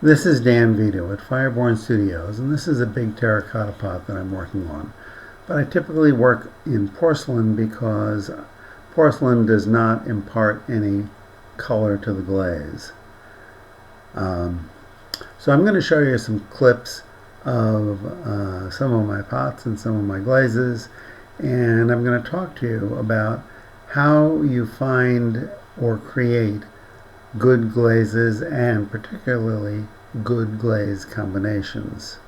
This is Dan Vito at Fireborn Studios, and this is a big terracotta pot that I'm working on. But I typically work in porcelain because porcelain does not impart any color to the glaze. So I'm going to show you some clips of some of my pots and some of my glazes, and I'm going to talk to you about how you find or create good glazes, and particularly good glaze combinations.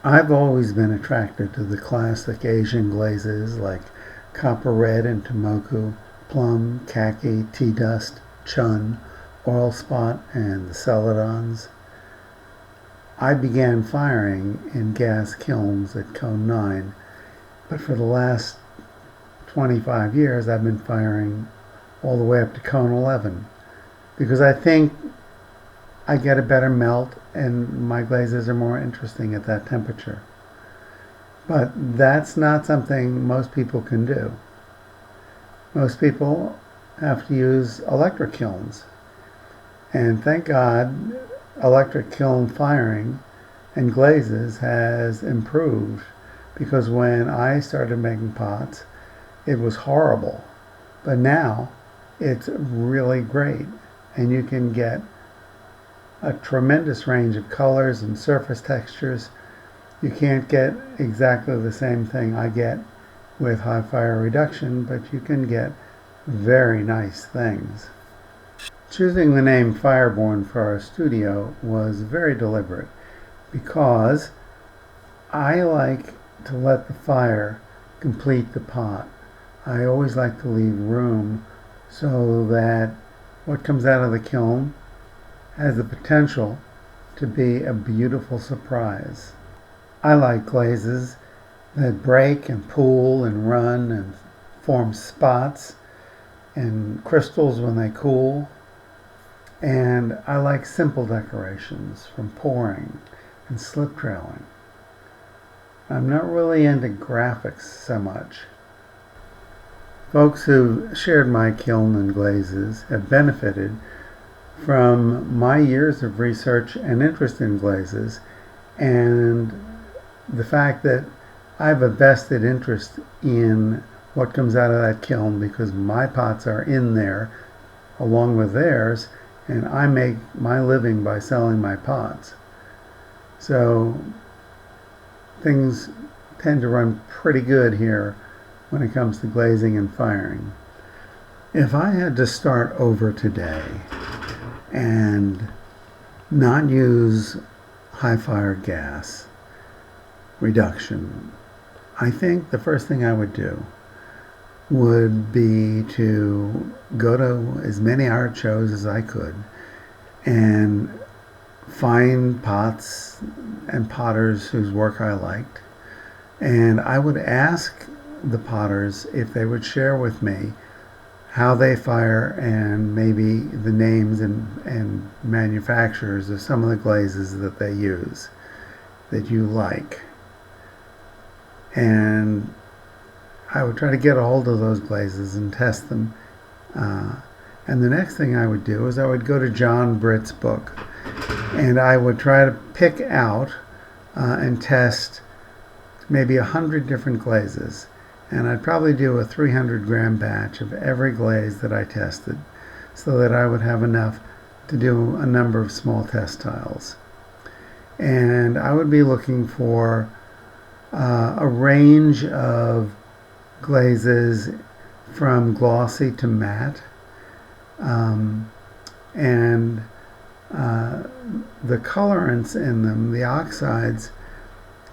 I've always been attracted to the classic Asian glazes like copper red and tomoku, plum, khaki, tea dust, chun, oil spot, and the celadons. I began firing in gas kilns at cone 9, but for the last 25 years I've been firing all the way up to cone 11. Because I think I get a better melt and my glazes are more interesting at that temperature. But that's not something most people can do. Most people have to use electric kilns. And thank God electric kiln firing and glazes has improved, because when I started making pots it was horrible. But now it's really great. And you can get a tremendous range of colors and surface textures. You can't get exactly the same thing I get with high fire reduction, but you can get very nice things. Choosing the name Fireborn for our studio was very deliberate, because I like to let the fire complete the pot. I always like to leave room so that what comes out of the kiln has the potential to be a beautiful surprise. I like glazes that break and pool and run and form spots and crystals when they cool. And I like simple decorations from pouring and slip trailing. I'm not really into graphics so much. Folks who shared my kiln and glazes have benefited from my years of research and interest in glazes, and the fact that I have a vested interest in what comes out of that kiln, because my pots are in there along with theirs, and I make my living by selling my pots. So things tend to run pretty good here when it comes to glazing and firing. If I had to start over today and not use high fire gas reduction, I think the first thing I would do would be to go to as many art shows as I could and find pots and potters whose work I liked, and I would ask the potters if they would share with me how they fire and maybe the names and manufacturers of some of the glazes that they use that you like. And I would try to get a hold of those glazes and test them. And the next thing I would do is I would go to John Britt's book, and I would try to pick out and test maybe 100 different glazes. And I'd probably do a 300-gram batch of every glaze that I tested, so that I would have enough to do a number of small test tiles. And I would be looking for a range of glazes from glossy to matte, and the colorants in them, the oxides,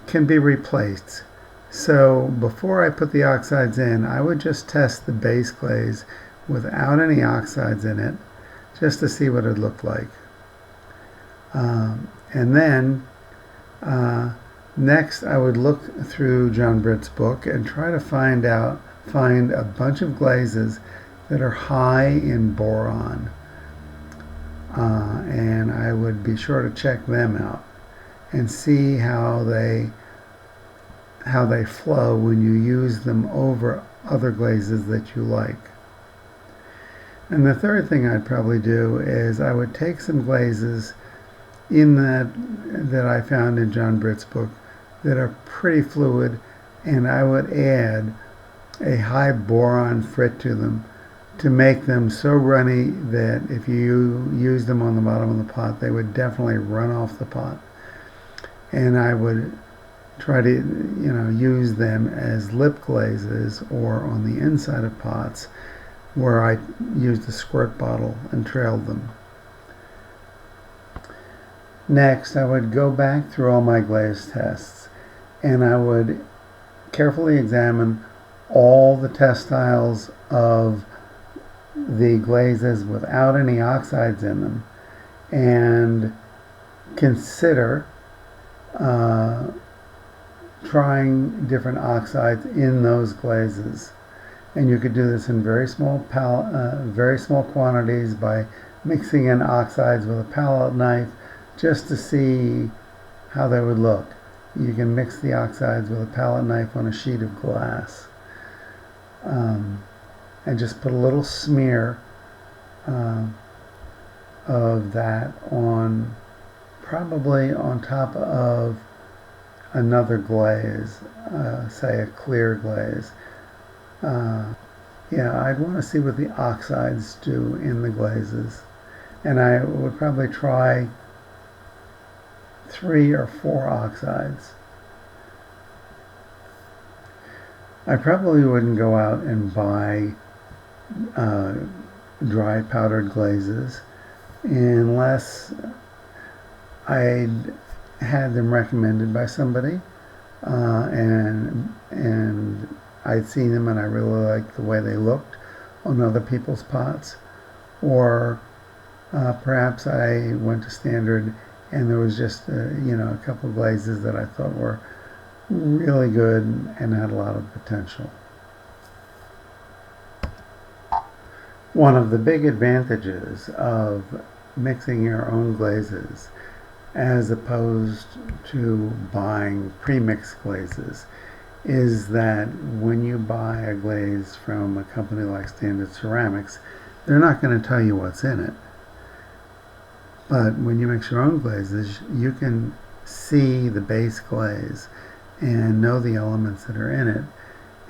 can be replaced. So before I put the oxides in, I would just test the base glaze without any oxides in it, just to see what it looked like. And then next I would look through John Britt's book and try to find a bunch of glazes that are high in boron. And I would be sure to check them out and see how they flow when you use them over other glazes that you like. And the third thing I'd probably do is I would take some glazes in that I found in John Britt's book that are pretty fluid, and I would add a high boron frit to them to make them so runny that if you use them on the bottom of the pot, they would definitely run off the pot. And I would try to, use them as lip glazes or on the inside of pots where I used a squirt bottle and trailed them. Next, I would go back through all my glaze tests and I would carefully examine all the test styles of the glazes without any oxides in them and consider trying different oxides in those glazes. And you could do this in very small quantities by mixing in oxides with a palette knife just to see how they would look. You can mix the oxides with a palette knife on a sheet of glass. And just put a little smear of that on, probably on top of another glaze, say a clear glaze. I'd want to see what the oxides do in the glazes. And I would probably try 3 or 4 oxides. I probably wouldn't go out and buy dry powdered glazes unless I'd had them recommended by somebody and I'd seen them and I really liked the way they looked on other people's pots, or perhaps I went to standard and there was just a couple of glazes that I thought were really good and had a lot of potential. One of the big advantages of mixing your own glazes as opposed to buying pre-mixed glazes is that when you buy a glaze from a company like Standard Ceramics, they're not going to tell you what's in it. But when you mix your own glazes, you can see the base glaze and know the elements that are in it,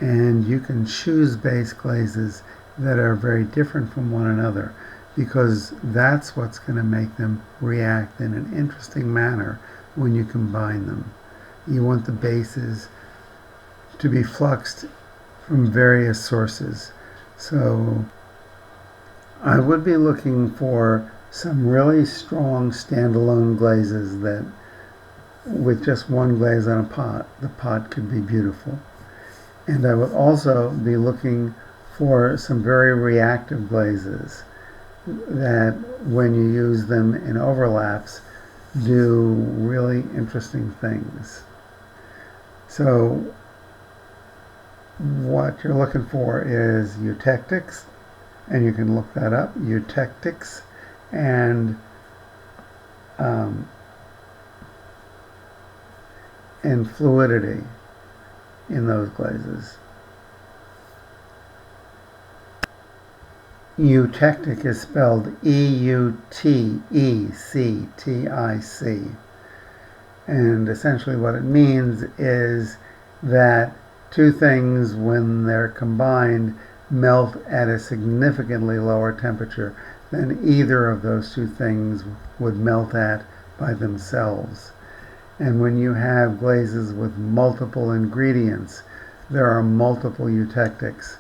and you can choose base glazes that are very different from one another, because that's what's going to make them react in an interesting manner when you combine them. You want the bases to be fluxed from various sources. So I would be looking for some really strong standalone glazes that with just one glaze on a pot, the pot could be beautiful. And I would also be looking for some very reactive glazes that when you use them in overlaps do really interesting things. So what you're looking for is eutectics, and you can look that up, eutectics, and fluidity in those glazes. Eutectic is spelled E-U-T-E-C-T-I-C. And essentially what it means is that two things, when they're combined, melt at a significantly lower temperature than either of those two things would melt at by themselves. And when you have glazes with multiple ingredients, there are multiple eutectics.